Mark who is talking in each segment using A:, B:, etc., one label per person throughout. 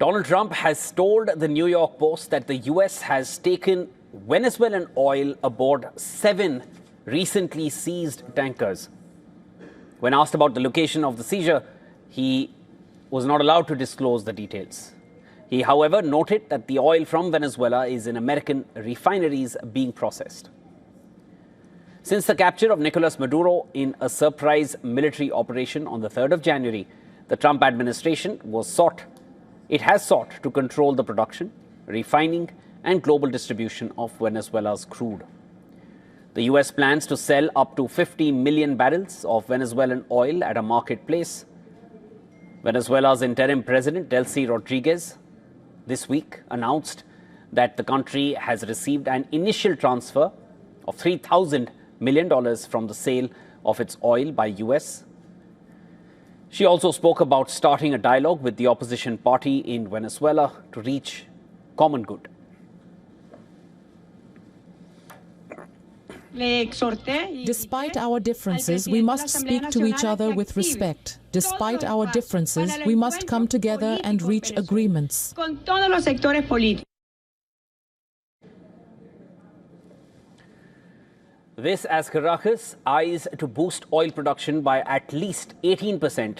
A: Donald Trump has told the New York Post that the U.S. has taken Venezuelan oil aboard 7 recently seized tankers. When asked about the location of the seizure, he was not allowed to disclose the details. He, however, noted that the oil from Venezuela is in American refineries being processed. Since the capture of Nicolas Maduro in a surprise military operation on the 3rd of January, the Trump administration has sought to control the production, refining, and global distribution of Venezuela's crude. The U.S. plans to sell up to 50 million barrels of Venezuelan oil at a marketplace. Venezuela's interim president, Delcy Rodriguez, this week announced that the country has received an initial transfer of $3,000 million from the sale of its oil by U.S. She also spoke about starting a dialogue with the opposition party in Venezuela to reach common good.
B: Despite our differences, we must speak to each other with respect. Despite our differences, we must come together and reach agreements.
A: This as Caracas eyes to boost oil production by at least 18%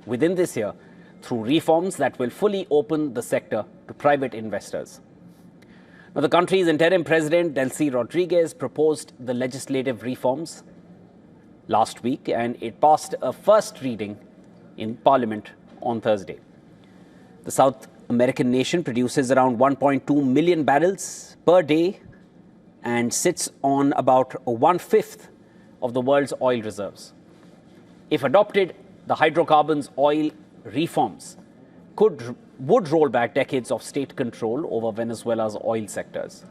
A: within this year through reforms that will fully open the sector to private investors. Now, the country's interim president, Delcy Rodriguez, proposed the legislative reforms last week, and it passed a first reading in Parliament on Thursday. The South American nation produces around 1.2 million barrels per day and sits on about 1/5 of the world's oil reserves. If adopted, the hydrocarbons oil reforms would roll back decades of state control over Venezuela's oil sectors.